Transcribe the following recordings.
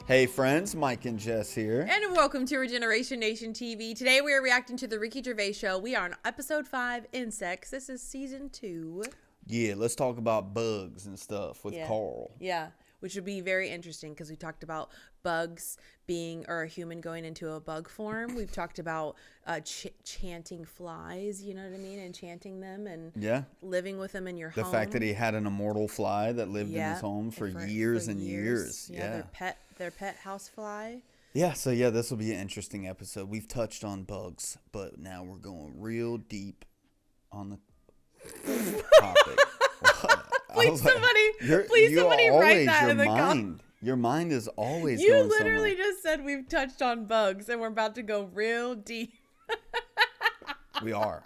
Hey friends, Mike and Jess here. And welcome to Regeneration Nation TV. Today we are reacting to the Ricky Gervais show. We are on episode 5, Insects. This is season 2. Yeah, let's talk about bugs and stuff with Carl. Yeah, which would be very interesting because we talked about bugs being, or a human going into a bug form. We've talked about chanting flies, you know what I mean? Enchanting them and living with them in your home. The fact that he had an immortal fly that lived in his home for years and years. Yeah, their pet house fly. Yeah, so this will be an interesting episode. We've touched on bugs, but now we're going real deep on the topic. Please somebody write that in the comments. Your mind is always You going literally somewhere. just said we've touched on bugs and we're about to go real deep. We are.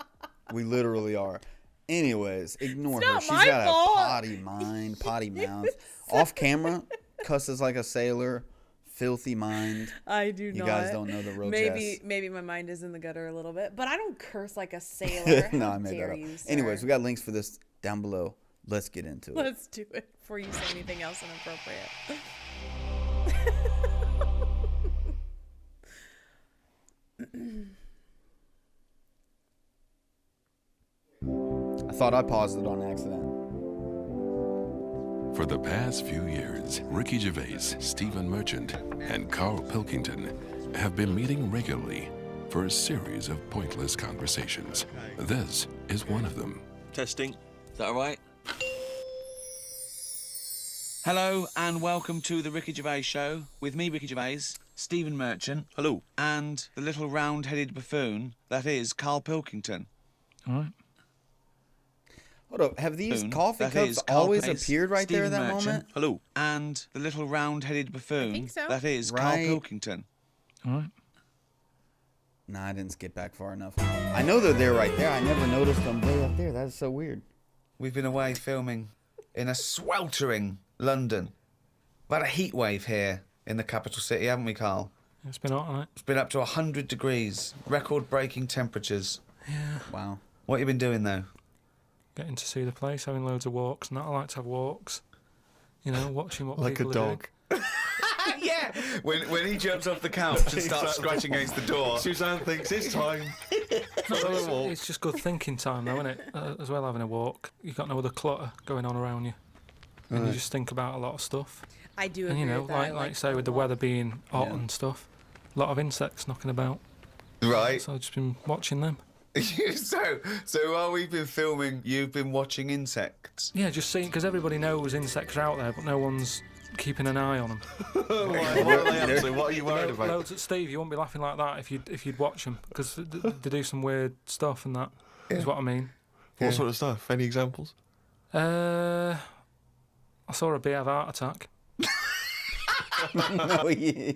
We literally are. Anyways, ignore her. Not She's my got fault. a potty mind, potty mouth. Off camera, cusses like a sailor, filthy mind. I do not. You guys don't know the real Jess. Maybe my mind is in the gutter a little bit, but I don't curse like a sailor. No, How I made dare that up. you, sir? Anyways, we got links for this down below. Let's get into it. Let's do it before you say anything else inappropriate. I thought I paused it on accident. For the past few years, Ricky Gervais, Stephen Merchant, and KARL Pilkington have been meeting regularly for a series of pointless conversations. This is one of them. Testing. Is that all right? Hello and welcome to the Ricky Gervais show with me, Ricky Gervais, Stephen Merchant. Hello. And the little round-headed buffoon that is KARL Pilkington. All right. Hold up. Have these coffee cups always appeared right there at that moment? Hello. And the little round-headed buffoon I think so. that is KARL Pilkington. All right. Nah, I didn't skip back far enough. I know they're there right there. I never noticed them way up there. That is so weird. We've been away filming in a sweltering London. We've had a heat wave here in the capital city, haven't we, Carl? It's been hot, hasn't it? It's been up to 100 degrees, record-breaking temperatures. Yeah. Wow. What have you been doing, though? Getting to see the place, having loads of walks, and that. I like to have walks. You know, watching what like people a dog. Yeah, when he jumps off the couch and starts scratching against the door. Suzanne thinks it's time. It's just good thinking time, though, isn't it? As well, having a walk. You've got no other clutter going on around you. And you just think about a lot of stuff. I do and, agree you know, with that. like say, with the weather being hot and stuff, a lot of insects knocking about. Right. So I've just been watching them. So while we've been filming, you've been watching insects? Yeah, just seeing, because everybody knows insects are out there, but no one's keeping an eye on them. What are they up to? What are you worried about? Loads at Steve, you wouldn't be laughing like that if you'd watch them, because they do some weird stuff and that is what I mean. What sort of stuff? Any examples? I saw a bee have a heart attack. Oh, yeah.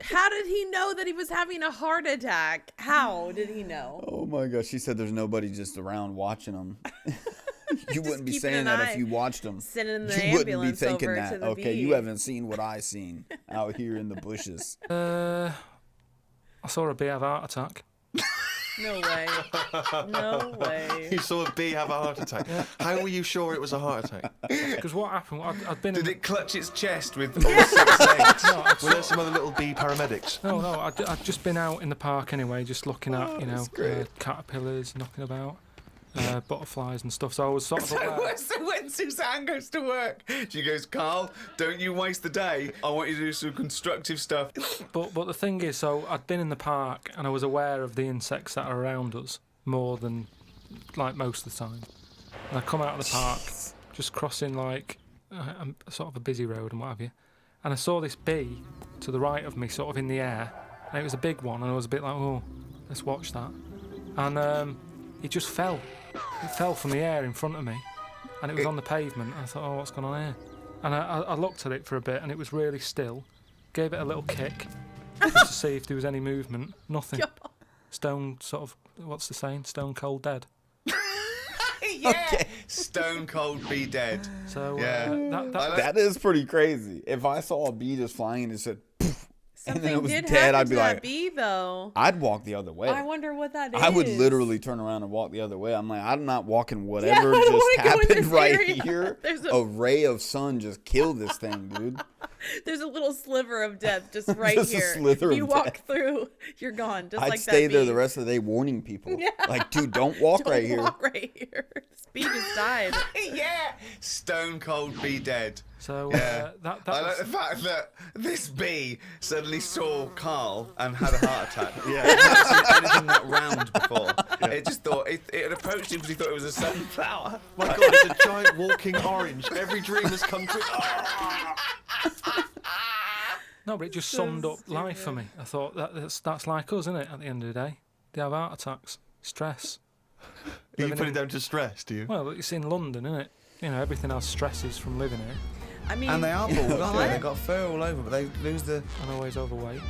How did he know that he was having a heart attack? How did he know? Oh my gosh, she said there's nobody just around watching them. You wouldn't be keeping saying an that eye. if you watched them. Sending the You wouldn't be ambulance thinking over that. to the Okay, bee. you haven't seen what I seen out here in the bushes. I saw a bee have a heart attack. No way. No way. You saw a bee have a heart attack. How were you sure it was a heart attack? Because what happened, I'd been in... Did it clutch its chest with all 6 legs? Were there some other little bee paramedics? No, I'd just been out in the park anyway, just looking at, you know, caterpillars knocking about, butterflies and stuff. So I was sort of aware. So when Suzanne goes to work, she goes, "Carl, don't you waste the day. I want you to do some constructive stuff." But the thing is, so I'd been in the park and I was aware of the insects that are around us more than, like, most of the time. And I come out of the park, just crossing, like, a sort of a busy road and what have you, and I saw this bee to the right of me, sort of in the air, and it was a big one, and I was a bit like, oh, let's watch that. And it just fell. It fell from the air in front of me, and it was on the pavement. And I thought, oh, what's going on here? And I looked at it for a bit, and it was really still. Gave it a little kick, just to see if there was any movement. Nothing. Stone, sort of, what's the saying? Stone cold dead. Yeah. Okay. Stone cold bee dead. So Yeah. That is pretty crazy. If I saw a bee just flying and it said, poof, and then it was did dead, happen I'd be to like, that bee, though. I'd walk the other way. I wonder what that is. I would literally turn around and walk the other way. I'm like, I'm not walking I whatever don't just wanna go in happened this right area. here. There's A ray of sun just killed this thing, dude. There's a little sliver of death just right Just a here. slither If you of walk death. through, you're gone. Just I'd like stay that there bee. the rest of the day warning people. Yeah. Like, dude, don't walk Don't right here. walk right here. This bee just died. Yeah, stone cold bee dead. So Yeah. that I like was, the fact that this bee suddenly saw Carl and had a heart attack. Yeah. It hadn't seen anything that round before. It just thought it had approached him because he thought it was a sunflower. My God, it's a giant walking orange. Every dream has come true. no, but it just summed up life for me. I thought that's like us, isn't it? At the end of the day, they have heart attacks, stress. You Living put in- it down to stress, do you? Well, it's in London, isn't it? You know, everything has stresses from living here. I mean, And they are bald, aren't they? They've got fur all over, but they lose the... I'm always overweight.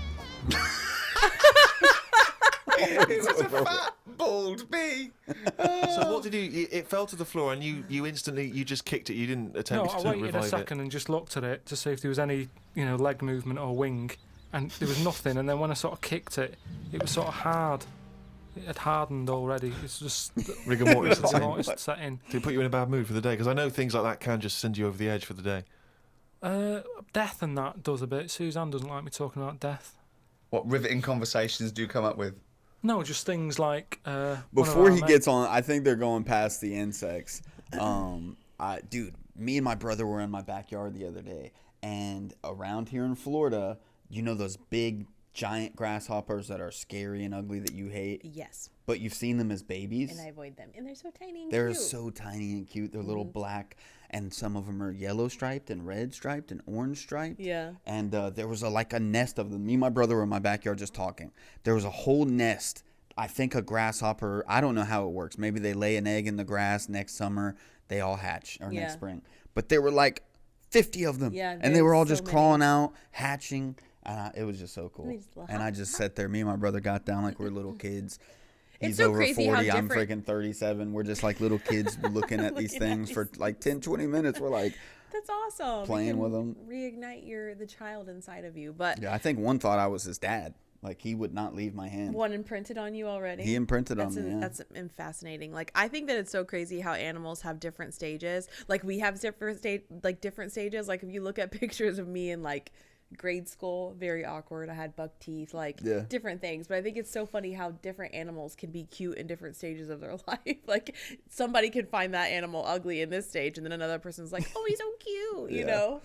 It was a fat, bald bee. So what did you? It fell to the floor, and you instantly you just kicked it. You didn't No, attempt I to waited a revive second and just looked at it to see if there was any, leg movement or wing, and there was nothing. And then when I sort of kicked it, it was sort of hard. It had hardened already. It's just it. Rigor mortis. rigor mortis set in. Did it put you in a bad mood for the day? Because I know things like that can just send you over the edge for the day. Death and that does a bit. Suzanne doesn't like me talking about death. What riveting conversations do you come up with? No, just things like Before he gets on, I think they're going past the insects. Dude, me and my brother were in my backyard the other day, and around here in Florida, you know those big, giant grasshoppers that are scary and ugly that you hate? yes. But you've seen them as babies? And I avoid them. And they're so tiny and They're cute. so tiny and cute. They're little black, and some of them are yellow striped and red striped and orange striped. Yeah. And there was a nest of them. Me and my brother were in my backyard just talking. There was a whole nest. I think a grasshopper, I don't know how it works. Maybe they lay an egg in the grass next summer. They all hatch, or next spring. But there were like 50 of them. Yeah, and they were all there's just so crawling out, hatching. It was just so cool. They just And I just sat there. Me and my brother got down like we're little kids. It's He's so over crazy how 40. I'm different- freaking 37. We're just like little kids looking at these Looking at things for these like 10, 20 minutes. We're like, That's awesome. Playing It can with 'em. Reignite the child inside of you. But yeah, I think one thought I was his dad. Like, he would not leave my hand. one imprinted on you already. He imprinted on me, yeah. That's fascinating. Like, I think that it's so crazy how animals have different stages. Like, we have different stages. Like, if you look at pictures of me in like grade school, very awkward. I had buck teeth, like different things. But I think it's so funny how different animals can be cute in different stages of their life. Like, somebody can find that animal ugly in this stage, and then another person's like, oh, he's so cute, you know?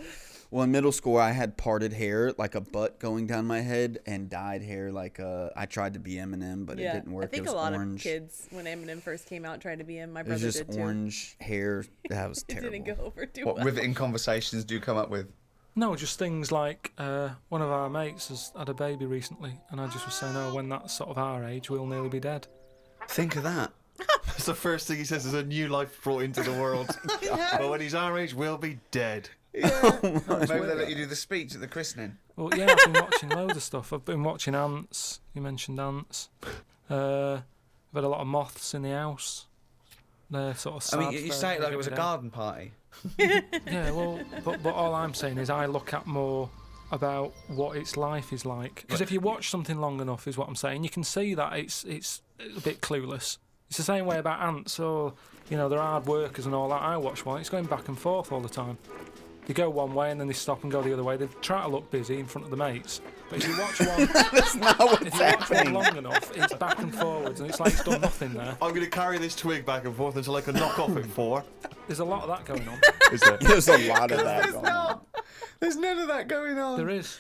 Well, in middle school, I had parted hair, like a butt going down my head, and dyed hair like I tried to be Eminem, but it didn't work. I think it was a lot orange. of kids, when Eminem first came out, tried to be him. My It was brother just did too. orange hair. That was It terrible. didn't go over too What well. riveting conversations do you come up with? No, just things like one of our mates has had a baby recently, and I just was saying, oh, when that's sort of our age, we'll nearly be dead. Think of that. That's the first thing he says. There's a new life brought into the world. But when he's our age, we'll be dead. Maybe they let you do the speech at the christening. Well, yeah, I've been watching loads of stuff. I've been watching ants. You mentioned ants. I've had a lot of moths in the house. They're sort of sad. I mean, you say it like it was a day. garden party. Yeah, well, but all I'm saying is I look at more about what its life is like. Because if you watch something long enough, is what I'm saying, you can see that it's a bit clueless. It's the same way about ants. Or, they're hard workers and all that. I watch one. It's going back and forth all the time. They go one way and then they stop and go the other way. They try to look busy in front of the mates. But if you watch one, That's not what's if you watch one happening. long enough, it's back and forwards, and it's like it's done nothing there. I'm going to carry this twig back and forth until I can knock off at 4. There's a lot of that going on. Is there? There's a lot of that going on. There's none of that going on. There is.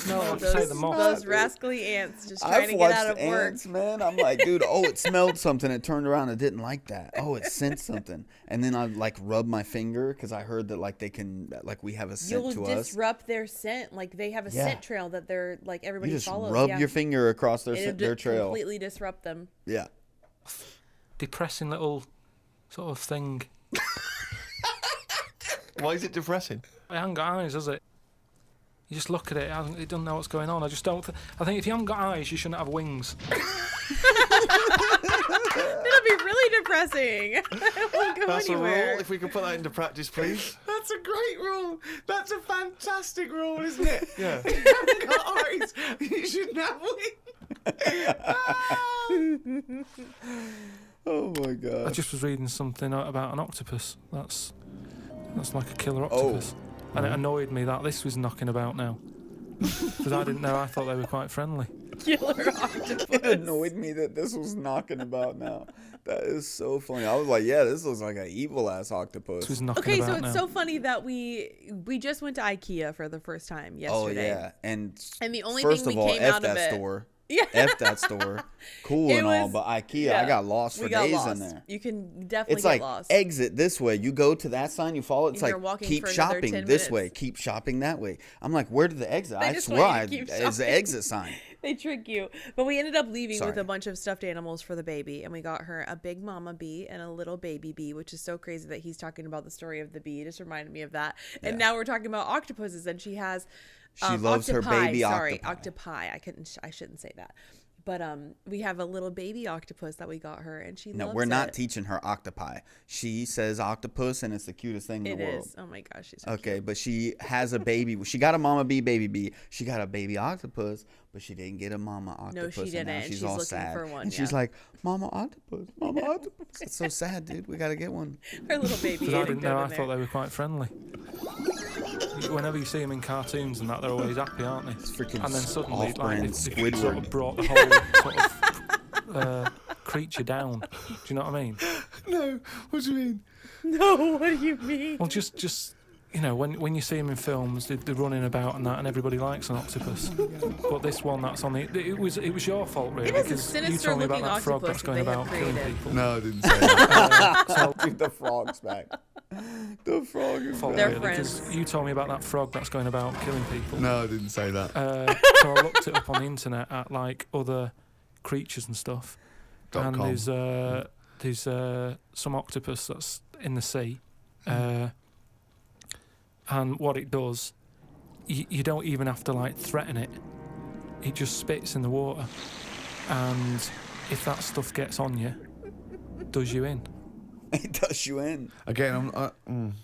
No, I'd say the moth. Those rascally ants just trying I've to get watched out of work. ants, man. I'm like, dude, it smelled something. It turned around and didn't like that. Oh, it sensed something. And then I rub my finger because I heard that they can, we have a scent You'll to us. disrupt their scent. Like, they have a scent trail that they're everybody You just follows. rub your finger across their trail. Completely disrupt them. Yeah. Depressing little sort of thing. Why is it depressing? It hasn't got eyes, has it? You just look at it, it doesn't know what's going on. I just don't. I think if you haven't got eyes, you shouldn't have wings. That'll be really depressing. It won't go That's anywhere. a rule. If we can put that into practice, please. That's a great rule. That's a fantastic rule, isn't it? Yeah. You haven't got eyes. You shouldn't have wings. Oh my I god. just was reading something about an octopus. That's like a killer octopus. And it annoyed me that this was knocking about now. Because I didn't know, I thought they were quite friendly. Killer octopus. It annoyed me that this was knocking about now. That is so funny. I was like, yeah, this looks like an evil ass octopus. This was knocking Okay, about so it's now. so funny that we just went to IKEA for the first time yesterday. Oh yeah, and And the only first thing of we all, came F out of that it. store. Yeah. F that store. Cool It and all, was- but IKEA, yeah, I got lost for we got days lost. in there. You can definitely It's get like lost. exit this way. You go to that sign, you follow it. It's And you're like walking keep for another shopping 10 this way, minutes. keep shopping that way. I'm like, where did the exit? They I just swear, want you to keep it's the shopping. exit sign. They trick you. But we ended up leaving with Sorry. a bunch of stuffed animals for the baby. And we got her a big mama bee and a little baby bee, which is so crazy that he's talking about the story of the bee. It just reminded me of that. And Yeah. now we're talking about octopuses. And she has She loves her octopi. baby Sorry, octopi. octopi. I shouldn't say that. But we have a little baby octopus that we got her, and she No, loves we're not it. teaching her octopi. She says octopus, and it's the cutest thing in It the world. is. Oh my gosh, she's so Okay, but she has a baby. She got a mama bee, baby bee. She got a baby octopus, but she didn't get a mama octopus. she and didn't, now and she's she's all looking sad. for one, and she's yeah. like, Mama octopus, Mama octopus. It's so sad, dude. We gotta get one. Her little baby. Because I ate a didn't goat know, in I there. thought they were quite friendly. Whenever you see them in cartoons and that, they're always happy, aren't they? Freaking And then suddenly, like, off-brand they've sort Squidward. of brought the whole sort of creature down. Do you know what I mean? No, what do you mean? No, what do you mean? Well, just you know, when you see them in films, they're running about and that, and everybody likes an octopus. But this one that's on the, it was your fault really, It is a because you sinister told me about looking that frog octopus that's going that they have about killing created. people. No, I didn't say that. Dude, the frog's back. The frog is Fault, They're really, friends. 'cause you told me about that frog that's going about killing people. No, I didn't say that. So I looked it up on the internet at like other creatures and stuff, and .com. there's some octopus that's in the sea, and what it does, you don't even have to like threaten it. It just spits in the water, and if that stuff gets on you, does you in. It does you in. Again,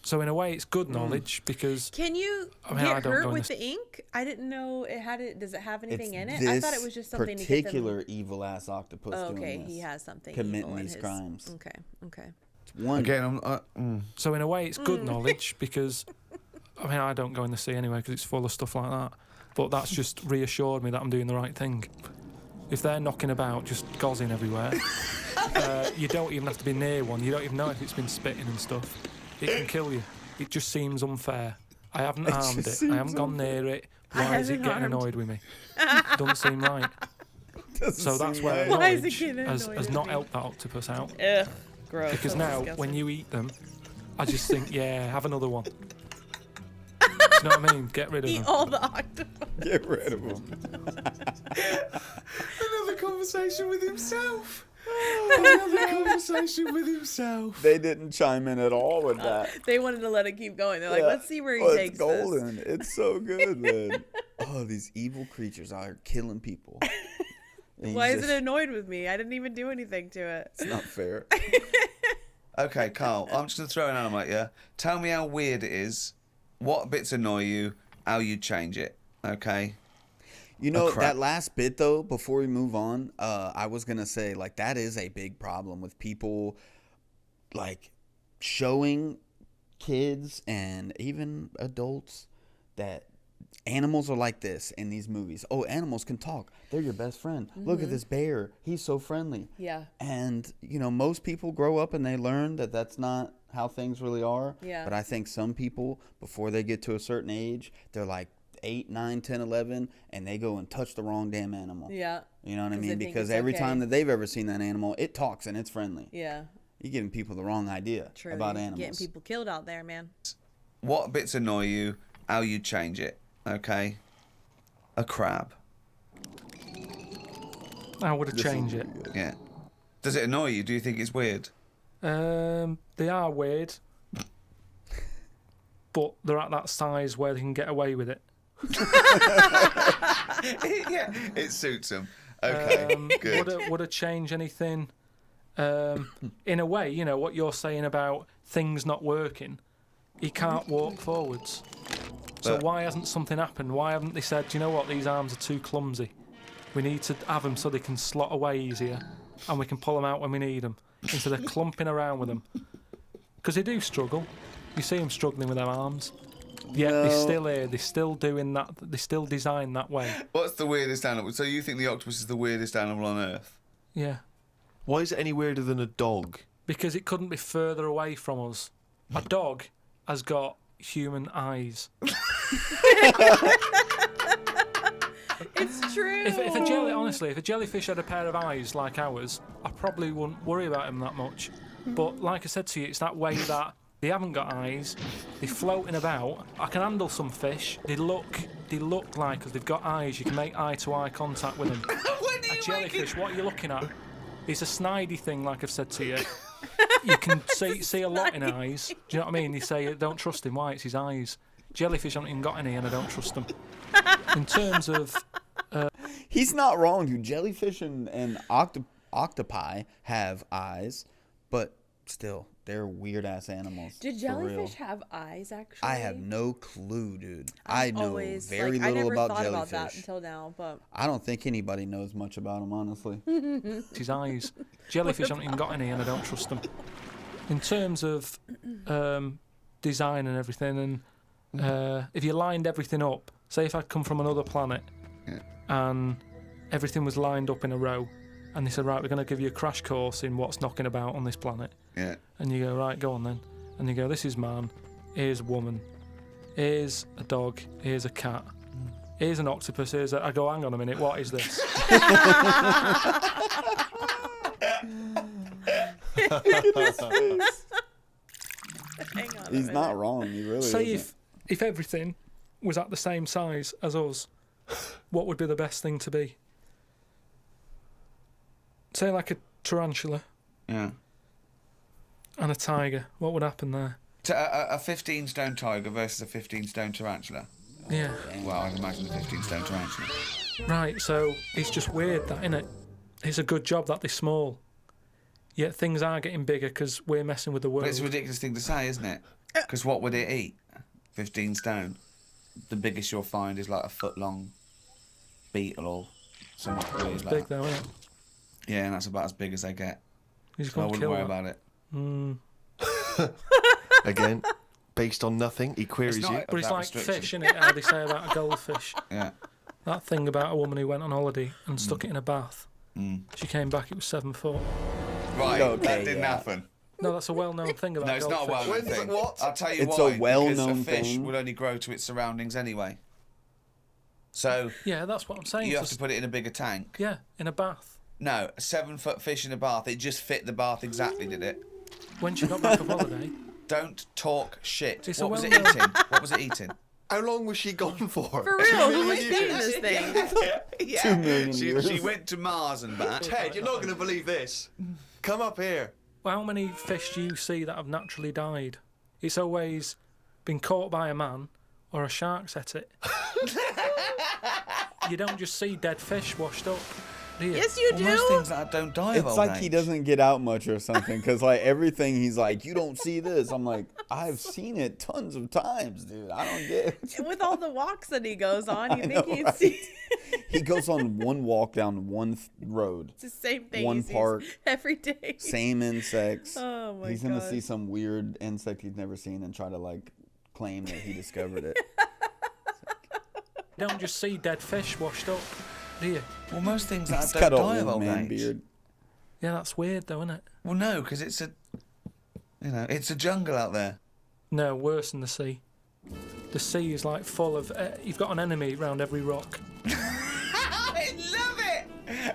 So in a way, it's good knowledge because Can you I mean, I get don't hurt go in with this- the ink? I didn't know it had it. Does it have anything in it? This I thought it was just something to get particular them. evil ass octopus Oh, doing okay, this. he has something committing evil in these his- crimes. Okay. One. again, So in a way, it's good knowledge because, I mean, I don't go in the sea anyway because it's full of stuff like that. But that's just reassured me that I'm doing the right thing. If they're knocking about, just gozzing everywhere, you don't even have to be near one. You don't even know if it's been spitting and stuff. It can kill you. It just seems unfair. I haven't harmed it. I haven't gone near it. Why is it haven't getting harmed. annoyed with me? Doesn't seem right. So that's where Why is it knowledge getting has annoyed not with me? helped that octopus out. Ugh, gross. Because that's now, disgusting. when you eat them, I just think, yeah, have another one. Do you know what I mean? Get rid of eat them. all the octopus. Get rid of him. another conversation with himself. Another conversation with himself. They didn't chime in at all with that. They wanted to let it keep going. They're like, Yeah. let's see where he Oh, takes it's this. golden. It's so good, man. Oh, these evil creatures are killing people. And Why you is just- it annoyed with me? I didn't even do anything to it. It's not fair. Okay, Carl, I'm just going to throw an animal at you. Tell me how weird it is, what bits annoy you, how you change it, okay? You know, crap. that last bit, though, before we move on, I was going to say, like, that is a big problem with people, like, showing kids and even adults that animals are like this in these movies. Oh, animals can talk. They're your best friend. Look at this bear. He's so friendly. Yeah. And, you know, most people grow up and they learn that that's not how things really are. Yeah. But I think some people, before they get to a certain age, they're like 8, 9, 10, 11, and they go and touch the wrong damn animal. Yeah. You know what I 'Cause they mean? think Because it's every okay. time that they've ever seen that animal, it talks and it's friendly. Yeah. You're giving people the wrong idea True. about You're animals. Getting people killed out there, man. What bits annoy you, how you change it, okay? A crab, I would have This will changed be it. good. yeah. Does it annoy you? Do you think it's weird? They are weird, but they're at that size where they can get away with it. Yeah, it suits them. Okay, good. Would it change anything? In a way, you know what you're saying about things not working. He can't walk forwards. So But- why hasn't something happened? Why haven't they said, "Do you know what? These arms are too clumsy. We need to have them so they can slot away easier, and we can pull them out when we need them, instead of clumping around with them." Because they do struggle. You see them struggling with their arms. Yeah, No. they're still here. They're still doing that. They're still designed that way. What's the weirdest animal? So you think the octopus is the weirdest animal on Earth? Yeah. Why is it any weirder than a dog? Because it couldn't be further away from us. A dog has got human eyes. It's true. Honestly, if a jellyfish had a pair of eyes like ours, I probably wouldn't worry about him that much. But like I said to you, it's that way that they haven't got eyes. They're floating about. I can handle some fish. They look like, because they've got eyes, you can make eye-to-eye contact with them. A jellyfish, what are you looking at? It's a snidey thing, like I've said to you. You can see a lot in eyes. Do you know what I mean? They say, don't trust him. Why? It's his eyes. Jellyfish haven't even got any, and I don't trust them. In terms of... He's not wrong, dude. Jellyfish and octopi have eyes, but still, they're weird-ass animals. Do for jellyfish real. have eyes, actually? I have no clue, dude. I know Always, very I little never about thought jellyfish. about that until now, but... I don't think anybody knows much about them, honestly. It's his eyes. Jellyfish haven't even got any, and I don't trust them. In terms of design and everything, and if you lined everything up, say if I'd come from another planet, and everything was lined up in a row, and they said, right, we're going to give you a crash course in what's knocking about on this planet. Yeah. And you go, right, go on then. And you go, this is man, here's a woman, here's a dog, here's a cat, here's an octopus, I go, hang on a minute, what is this? Hang on a He's minute. not wrong. He really Say isn't. if everything was at the same size as us, what would be the best thing to be? Say like a tarantula Yeah. and a tiger. What would happen there? A 15-stone tiger versus a 15-stone tarantula. Yeah. Well, I'd imagine the 15-stone tarantula. Right, so it's just weird that, innit? It's a good job that they're small. Yet things are getting bigger because we're messing with the world. But it's a ridiculous thing to say, isn't it? Because what would it eat? 15 stone. The biggest you'll find is like a foot-long beetle or something weird It's like big that. though, isn't it? Yeah, and that's about as big as they get. You just So I can't wouldn't kill worry that. about it. Again, based on nothing, he queries It's not- you. But it's That like restriction. fish, innit? How they say about a goldfish. Yeah. That thing about a woman who went on holiday and stuck it in a bath. Mm. She came back, it was 7 foot. Right, Okay, that didn't yeah. happen. No, that's a well-known thing about No, it's not a goldfish. well-known thing. What? I'll tell you It's why. a well-known because a fish thing. will only grow to its surroundings anyway. So Yeah, that's what I'm saying. you have Just- to put it in a bigger tank. Yeah, in a bath. No, a 7-foot fish in a bath. It just fit the bath exactly, did it? When she got back from holiday, Don't talk shit. It's a What was it well-known- eating? What was it eating? How long was she gone for? For real, who was feeding this thing? Yeah. 2 million years. She went to Mars and back. Ted, you're not going to believe this. Come up here. well, how many fish do you see that have naturally died? It's always been caught by a man or a shark's at it. You don't just see dead fish washed up, do you? Yes, you Well, most do. things that don't die of It's old like age. he doesn't get out much or something, because like everything he's like, you don't see this. I'm like, I've seen it tons of times, dude. I don't get it. With all the walks that he goes on, you I think know, he'd right? see He goes on one walk down one road, it's the same thing One he sees park, every day. same insects. Oh my He's gonna God. see some weird insect he's never seen and try to like claim that he discovered it. You don't just see dead fish washed up, do you? Well, most things that He's don't got a die of old old man age. beard. Yeah, that's weird though, isn't it? Well, no, because it's a, it's a jungle out there. No, worse than the sea. The sea is like full of... you've got an enemy round every rock. I love it.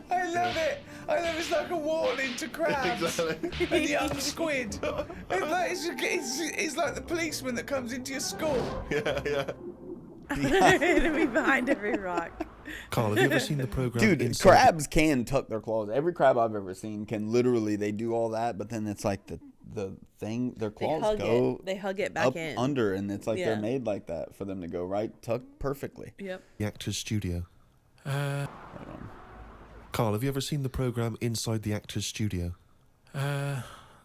I love it. I love it's like a warning to crabs Exactly. and young squid. It's like the policeman that comes into your school. Yeah. Enemy behind every rock. Carl, have you ever seen the program? Dude, Inside crabs can tuck their claws. Every crab I've ever seen can literally, they do all that, but then it's like the thing, their They claws hug go it. They hug it back up in. under, and it's like Yeah. they're made like that for them to go right tucked perfectly. Yep. the Actors Studio? Uh, Carl, have you ever seen the program Inside the Actors Studio?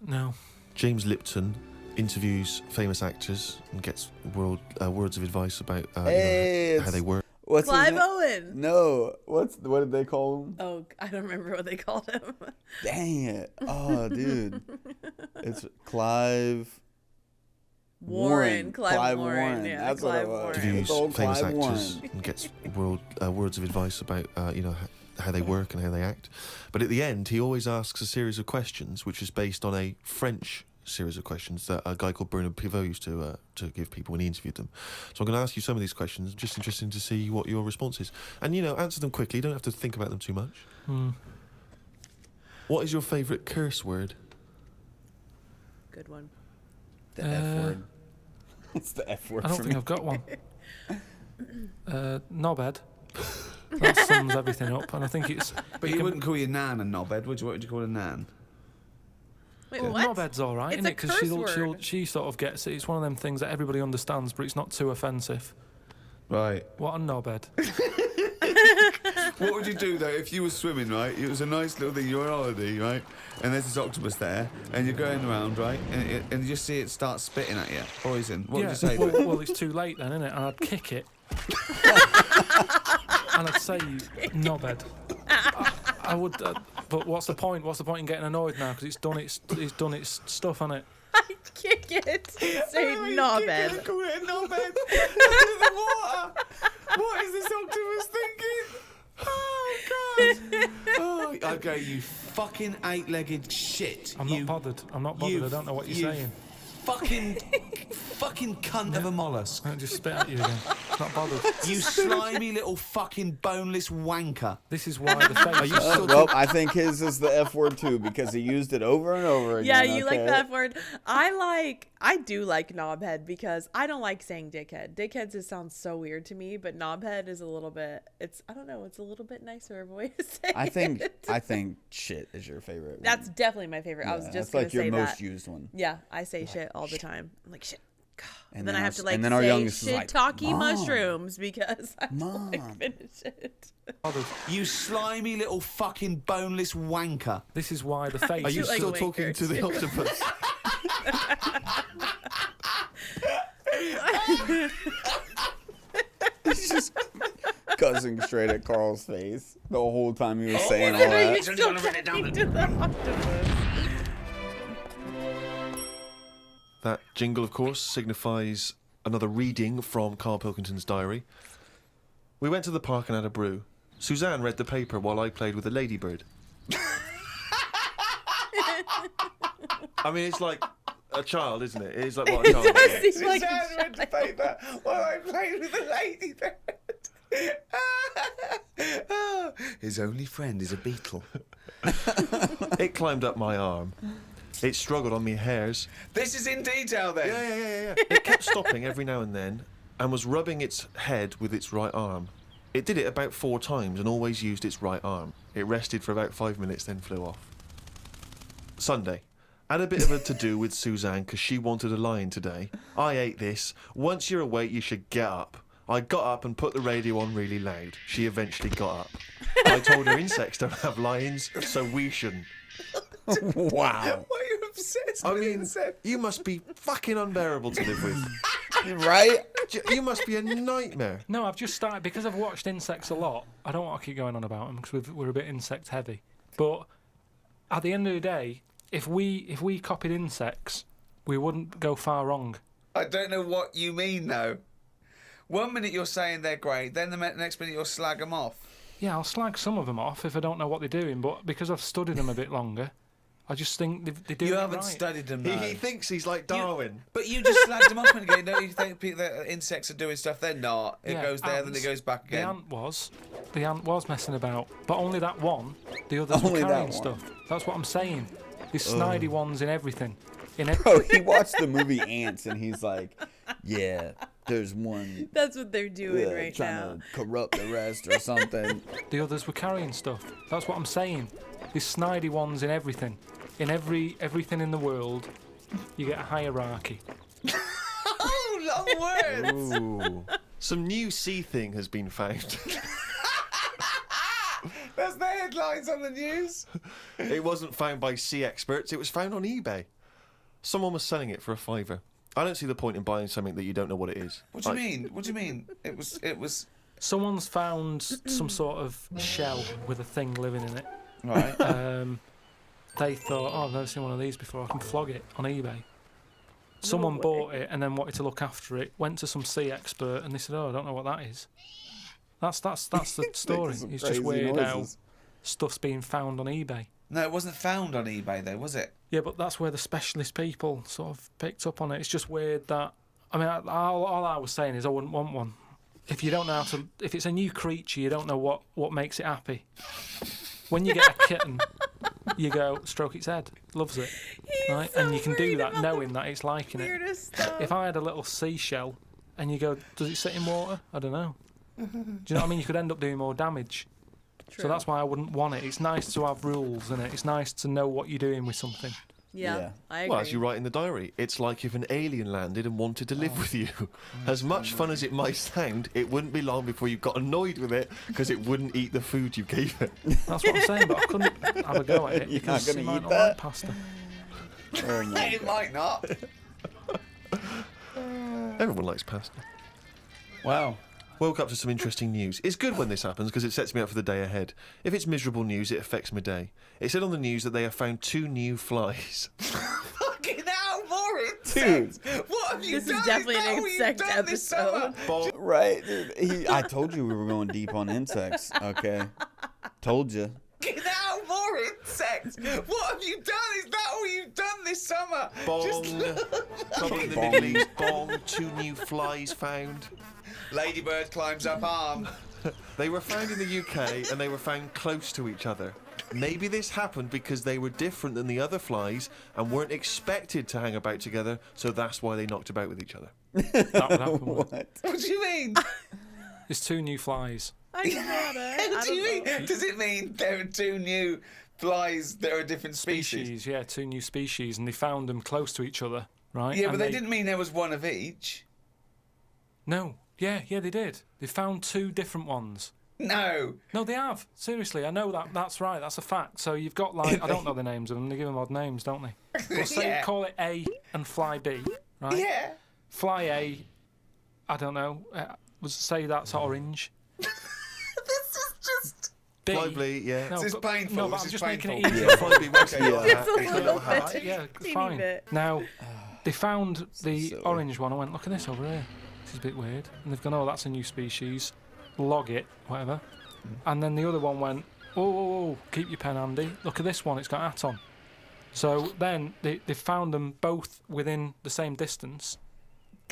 no. James Lipton interviews famous actors and gets words of advice about Hey, how they work. What's his Clive name? Owen. No, what did they call him? Oh, I don't remember what they called him. Dang it! Oh, dude, it's Clive. Warren. Clive Warren. Yeah, That's Clive what it was. Warren. Interviews It's old famous Clive actors Warren. and gets words of advice about how they work and how they act. But at the end, he always asks a series of questions, which is based on a French series of questions that a guy called Bernard Pivot used to give people when he interviewed them. So I'm going to ask you some of these questions. Just interesting to see what your response is. And, answer them quickly. You don't have to think about them too much. What is your favourite curse word? Good one. The F word. It's the F word I don't for think me. I've got one. Knobhead. That sums everything up, and I think it's. But you wouldn't call your nan a knobhead, would you? What would you call a nan? Wait, Well, what? knobhead's all right, It's isn't a it? Because curse word. she sort of gets it. It's one of them things that everybody understands, but it's not too offensive. Right. What a knobhead. What would you do though if you were swimming, right? It was a nice little thing. You're on holiday, right? And there's this octopus there, and you're going around, right? And you just see it start spitting at you, poison. What would you say? to it? well, it's too late then, isn't it? And I'd kick it. And I'd say, knobhead. I would, but what's the point? What's the point in getting annoyed now? Because it's done its stuff, hasn't it? I kick it. Say knobhead. Call it a knobhead. Into the water. What is this octopus thinking? Oh God! Oh, okay, you fucking eight-legged shit. I'm not bothered. I don't know what you're saying. Fucking cunt of a mollusk. I just spit at you again. Not bothered. You slimy little fucking boneless wanker. This is why the face. Well, I think his is the F word too because he used it over and over again. Yeah, you like okay? that word. I do like knobhead because I don't like saying dickhead. Dickhead just sounds so weird to me, but knobhead is a little bit. I don't know. It's a little bit nicer of a way to say I think it. shit is your favorite. That's one. definitely my favorite. I was Yeah, just that's gonna like your say most that. used one. Yeah, I say shit all the time. I'm like shit. And then I have to and then our say youngest is shit like, talky Mom, mushrooms because I Mom. like finish it. You slimy little fucking boneless wanker. This is why the face. Are you like still wankers. talking to the octopus? He's just cussing straight at Carl's face the whole time he was saying all Are that. you still talking to the octopus? That jingle, of course, signifies another reading from Karl Pilkington's diary. We went to the park and had a brew. Suzanne read the paper while I played with a ladybird. I mean, it's like a child, isn't it? It is like what a child would do. Seems like Suzanne read the paper while I played with a ladybird. Oh, his only friend is a beetle. It climbed up my arm. It struggled on me hairs. This is in detail then. Yeah. It kept stopping every now and then and was rubbing its head with its right arm. It did it about 4 times and always used its right arm. It rested for about 5 minutes, then flew off. Sunday. Had a bit of a to-do with Suzanne because she wanted a lion today. I ate this. Once you're awake, you should get up. I got up and put the radio on really loud. She eventually got up. I told her insects don't have lions, so we shouldn't. Wow. Why are you obsessed I with mean, insects? you must be fucking unbearable to live with. Right? You must be a nightmare. No, I've just started because I've watched insects a lot. I don't want to keep going on about them because we're a bit insect heavy. But at the end of the day, if we copied insects, we wouldn't go far wrong. I don't know what you mean though. 1 minute you're saying they're great, then the next minute you'll slag them off. Yeah, I'll slag some of them off if I don't know what they're doing. But because I've studied them a bit longer, I just think they do You it haven't right. studied them though. He thinks he's like Darwin. But you just slagged them off and again. Don't you think that insects are doing stuff? They're not. It Yeah, goes there, then ants. it goes back again. The ant was messing about, but only that one. The others Only were that carrying one. stuff. That's what I'm saying. There's snidey ones in everything. Bro, he watched the movie Ants and he's like, yeah, there's one That's what they're doing right trying now. to corrupt the rest or something. The others were carrying stuff. That's what I'm saying. There's snidey ones in everything. In everything in the world, you get a hierarchy. Oh, long words. Ooh. Some new sea thing has been found. That's the headlines on the news. It wasn't found by sea experts. It was found on eBay. Someone was selling it for $5. I don't see the point in buying something that you don't know what it is. What do you mean? What do you mean? It was. Someone's found some sort of shell with a thing living in it. Right. They thought, oh, I've never seen one of these before. I can flog it on eBay. Someone bought it and then wanted to look after it, went to some sea expert, and they said, "Oh, I don't know what that is." That's the story. It's just weird how stuff's being found on eBay. No, it wasn't found on eBay though, was it? Yeah, but that's where the specialist people sort of picked up on it. It's just weird that, I mean, all I was saying is I wouldn't want one. If you don't know how to, if it's a new creature, you don't know what makes it happy. When you get a kitten, you go, stroke its head, loves it, right? So and you can do worried that about knowing that it's liking it. weirdest stuff. If I had a little seashell and you go, does it sit in water? I don't know. Do you know what I mean? You could end up doing more damage. True. So that's why I wouldn't want it. It's nice to have rules, isn't it? It's nice to know what you're doing with something. Yeah, I agree. Well, as you write in the diary, it's like if an alien landed and wanted to live with you. As much fun as it might sound, it wouldn't be long before you got annoyed with it because it wouldn't eat the food you gave it. That's what I'm saying, but I couldn't have a go at it You're because not it gonna might eat not that? like pasta. Oh my It might not. Everyone likes pasta. Wow. Woke up to some interesting news. It's good when this happens because it sets me up for the day ahead. If it's miserable news, it affects my day. It said on the news that they have found 2 new flies. Fucking hell, more Dude. insects! What have you This done? is definitely that an what you've insect done this summer? episode. Right, dude. I told you we were going deep on insects. Okay, told you. Fucking hell, more insects! What have you done? Is that all you've done this summer? Bong. Trouble in the Middle East. Bong. 2 new flies found. Ladybird climbs up arm. They were found in the UK and they were found close to each other. Maybe this happened because they were different than the other flies and weren't expected to hang about together, so that's why they knocked about with each other. That would happen. What? What do you mean? There's 2 new flies. I got it. What do you mean? Does it mean there are 2 new flies that are different species? Yeah, 2 new species, and they found them close to each other, right? Yeah, And but they didn't mean there was one of each. No. Yeah, they did. They found 2 different ones. No. No, they have. Seriously, I know that. That's right. That's a fact. So you've got, like, I don't know the names of them. They give them odd names, don't they? Well, say, Yeah. call it A and fly B, right? Yeah. Fly A, I don't know. Say that's orange. This is just... B. Lively, yeah. No, This is but- painful, No, but this I'm is just making it painful. easier. Yeah, Fly B works Okay, well. yeah. It's a little Right, bit. yeah, Teeny fine. bit. Now, they found the silly. orange one. I went, look at this over here. This is a bit weird. And they've gone, oh, that's a new species. Log it, whatever. And then the other one went, oh, keep your pen handy. Look at this one, it's got a hat on. So then they found them both within the same distance.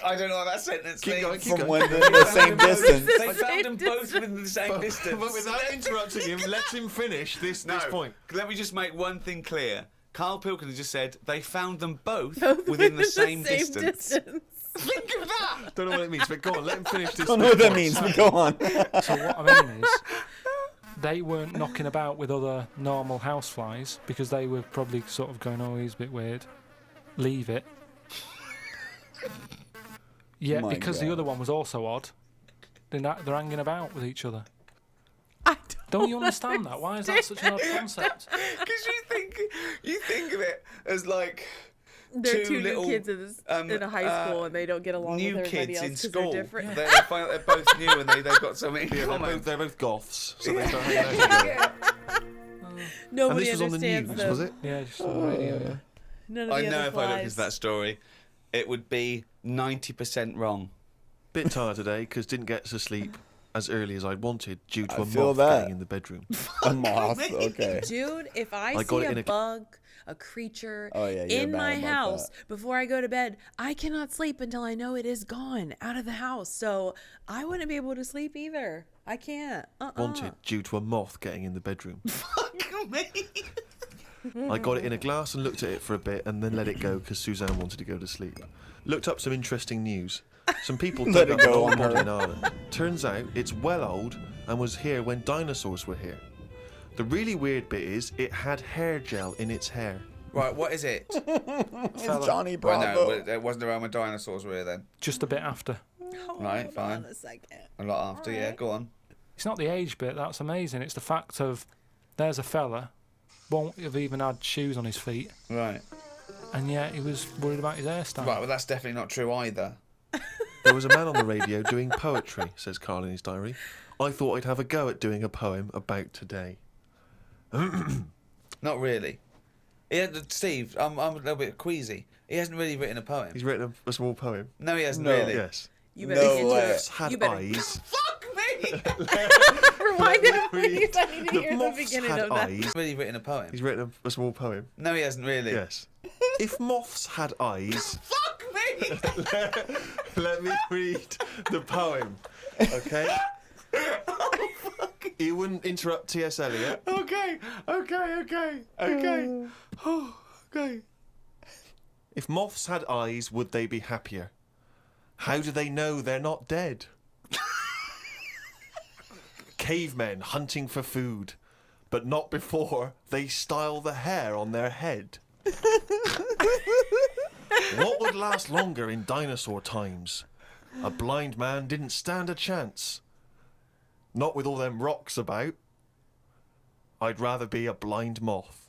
I don't know what that sentence Keep means. going, keep From going. when they're the same distance. They found them both within the same But distance. without interrupting him, let him finish this point. Let me just make one thing clear. Karl Pilkington just said they found them both within the same distance. Think of that! Don't know what it means, but go on, let him finish this. Don't know what that point. means, but go on. So what I mean is, they weren't knocking about with other normal houseflies because they were probably sort of going, oh, he's a bit weird. Leave it. Yeah, My because God. the other one was also odd. They're hanging about with each other. I Don't you understand that? Why is that such an odd concept? Because you think of it as like They're 2 little, new kids in a high school and they don't get along new with everybody kids else in because school. they're different. They find out they're both new and they've got something in Yeah, common. they're both goths, so they start hanging out together. And Nobody this was on the understands news, them. was it? Yeah, just on the radio. Yeah. None of I the know other if I look flies. into that story, it would be 90% wrong. Bit tired today because didn't get to sleep as early as I'd wanted due to I a feel moth that. getting in the bedroom. A moth. Okay. Dude, if I I got see it a in a- bug, a creature Oh, yeah, you're in bad my about house before I go to bed, I cannot sleep until I know it is gone out of the house. So I wouldn't be able to sleep either. I can't. Wanted due to a moth getting in the bedroom. Fuck me. I got it in a glass and looked at it for a bit and then let it go because Suzanne wanted to go to sleep. Looked up some interesting news. Some people Let dug it up an go old on body her. in Ireland. Turns out it's well old and was here when dinosaurs were here. The really weird bit is it had hair gel in its hair. Right, what is it? It's Johnny Well, Bravo. no, it wasn't around when dinosaurs were here then. Just a bit after. Right, Hold fine. on a second. A lot after, yeah, go on. It's not the age bit, that's amazing. It's the fact of there's a fella, won't have even had shoes on his feet, Right. and yet he was worried about his hairstyle. Right, well, that's definitely not true either. There was a man on the radio doing poetry, says Karl in his diary. I thought I'd have a go at doing a poem about today. Not really. Steve, I'm a little bit queasy. He hasn't really written a poem. He's written a small poem. No, he hasn't No. really. Yes. You better No get way. to Moths it. had You better eyes. Fuck me! rewind it, Let me please. I need to The hear the moths beginning had of that. eyes. He's really written a poem. He's written a small poem. No, he hasn't really. Yes. If moths had eyes, Fuck me! let me read the poem. Okay. You wouldn't interrupt T.S. Eliot. Okay. Oh, okay. If moths had eyes, would they be happier? How do they know they're not dead? Cavemen hunting for food, but not before they style the hair on their head. What would last longer in dinosaur times? A blind man didn't stand a chance. Not with all them rocks about. I'd rather be a blind moth.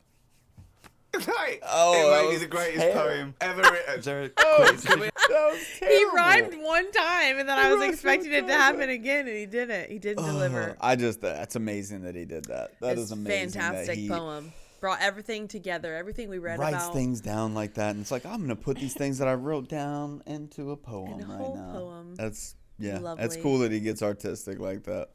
Right. Oh, it that may be was the greatest terrible. poem ever written. Is there a That was He terrible. rhymed one time, and then I was rhymed expecting one it to time. happen again, and he didn't. He didn't deliver. That's amazing that he did that. That It's is amazing. fantastic that he poem. Brought everything together, everything we read writes about. things down like that, and it's like, I'm gonna put these things that I wrote down into a poem In a right whole now. poem. That's That's Lovely. cool that he gets artistic like that.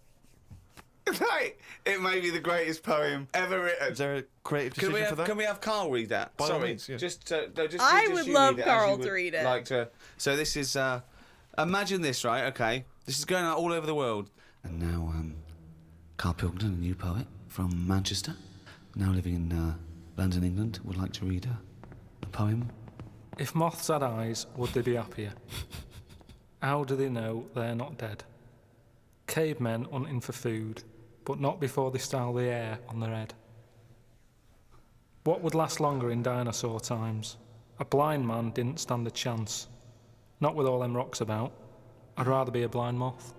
Right. It may be the greatest poem ever written. Is there a creative decision for that? Can we have Carl read that? By all Sorry, means, yeah. I would love read it as Carl you would to read it. Like to. So this is. Imagine this, right? Okay, this is going out all over the world. And now, Karl Pilkington, a new poet from Manchester, now living in London, England, would like to read a poem. If moths had eyes, would they be happier? How do they know they're not dead? Cavemen hunting for food, but not before they style the hair on their head. What would last longer in dinosaur times? A blind man didn't stand a chance. Not with all them rocks about. I'd rather be a blind moth.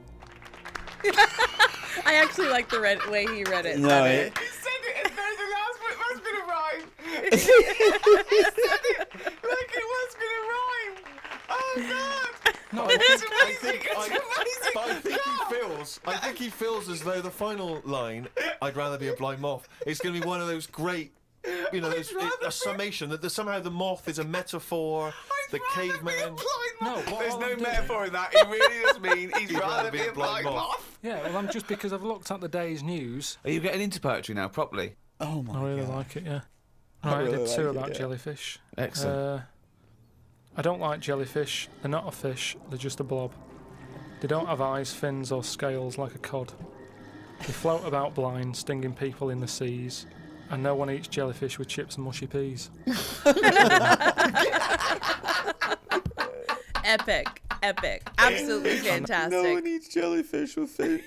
I actually like the way he read it. No, better. He said it as though the last bit was going to rhyme. He said it like it was going to rhyme. Oh, God. No, It's I amazing. think, It's amazing. but I think he feels as though the final line, I'd rather be a blind moth, is going to be one of those great, a summation that somehow the moth is a metaphor, the caveman. No, what There's I'll no do- metaphor in that. It really does mean he'd rather be a blind moth. Yeah, well, I'm just because I've looked at the day's news. Are you getting into poetry now, properly? Oh my I really god. like it, yeah. I Right, I really did two like it, about yeah. jellyfish. Excellent. I don't like jellyfish. They're not a fish, they're just a blob. They don't have eyes, fins, or scales like a cod. They float about blind, stinging people in the seas. And no one eats jellyfish with chips and mushy peas. Epic. Absolutely fantastic. No one eats jellyfish with chips.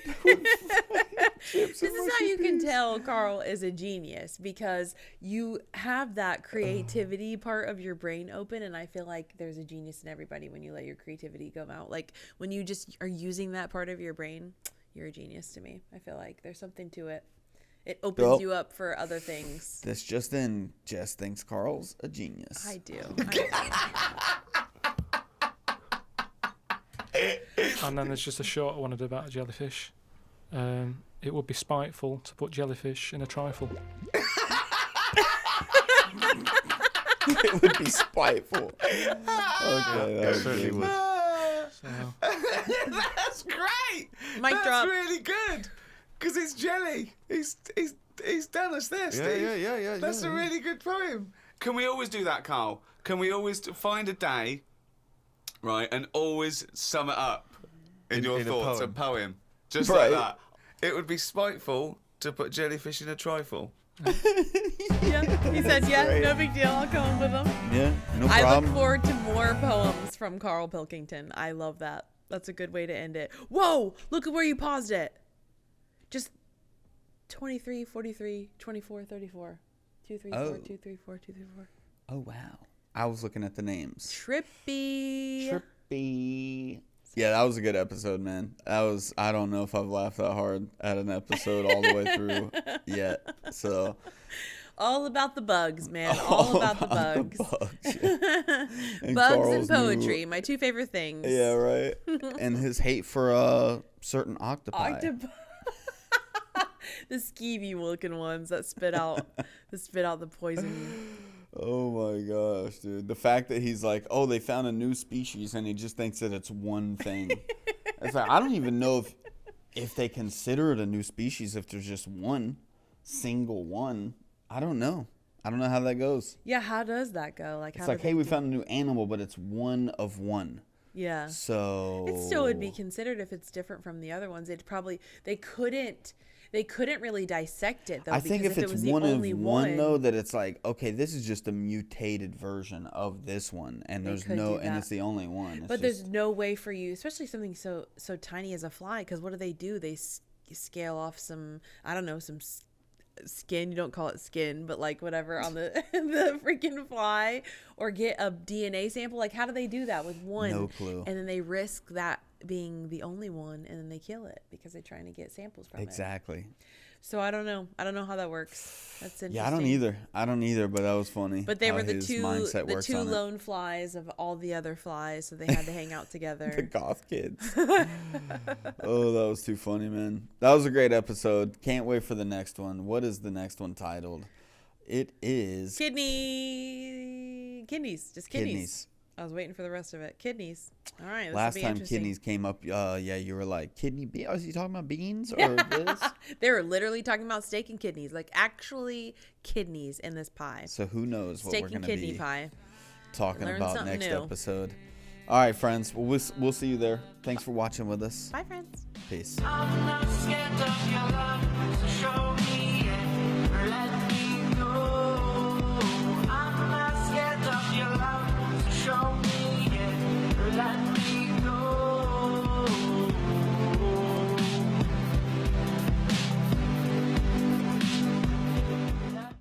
This is how you can tell Carl is a genius, because you have that creativity part of your brain open, and I feel like there's a genius in everybody when you let your creativity go out. Like when you just are using that part of your brain, you're a genius to me. I feel like there's something to it. It opens Well, you up for other things. This just in, Jess thinks Carl's a genius. I do. And then there's just a shorter one I did about a jellyfish. It would be spiteful to put jellyfish in a trifle. It would be spiteful. Okay, that was certainly good. would. So, That's great. Mic That's drop. really good. Because it's jelly. He's done us there, Steve. Yeah. That's a really good poem. Can we always do that, Carl? Can we always find a day, right, and always sum it up in your in a thoughts, poem. a poem, just Right. like that? It would be spiteful to put jellyfish in a trifle. Yeah, he said, yeah, no big deal. I'll come up with them. Yeah, no I problem. look forward to more poems from Karl Pilkington. I love that. That's a good way to end it. Whoa, look at where you paused it. Just 23, 43, 24, 34. 2, 3, 4, Oh. 2, 3, 4, 2, 3, 4. Oh wow, I was looking at the names. Trippy. Trippy. Yeah, that was a good episode, man. I don't know if I've laughed that hard at an episode all the way through yet. So All about the bugs, man. All about the bugs. And Bugs Carl's and poetry, new- my two favorite things. Yeah, right. And his hate for certain octopi. The skeevy looking ones that spit out the poison. Oh my gosh, dude. The fact that he's like, oh, they found a new species and he just thinks that it's one thing. It's like, I don't even know if they consider it a new species if there's just one single one. I don't know. I don't know how that goes. Yeah, how does that go? Like, it's like, hey, we found a new animal, but it's one of one. Yeah. So it still would be considered if it's different from the other ones. It probably they couldn't really dissect it though. I think if it it's was one the of only one though, that it's like, okay, this is just a mutated version of this one, and there's no, and it's the only one. But there's no way for you, especially something so tiny as a fly, because what do? They scale off some, I don't know, some skin. You don't call it skin, but like whatever on the the freaking fly, or get a DNA sample. Like, how do they do that with one? No clue. And then they risk that being the only one, and then they kill it because they're trying to get samples from it. Exactly. So I don't know how that works. That's interesting. Yeah, I don't either, but that was funny. But they were the two on lone flies of all the other flies, so they had to hang out together. The goth kids. Oh, that was too funny, man. That was a great episode. Can't wait for the next one. What is the next one titled? It is Kidneys. Just kidneys. I was waiting for the rest of it. Kidneys. All right. Last time kidneys came up, yeah, you were like, kidney beans? Was he talking about beans or this? They were literally talking about steak and kidneys, like actually kidneys in this pie. So who knows what steak we're going and to kidney be pie. talking Learn about something next new. episode. All right, friends. We'll see you there. Thanks for watching with us. Bye, friends. Peace. I'm not scared of your love, so show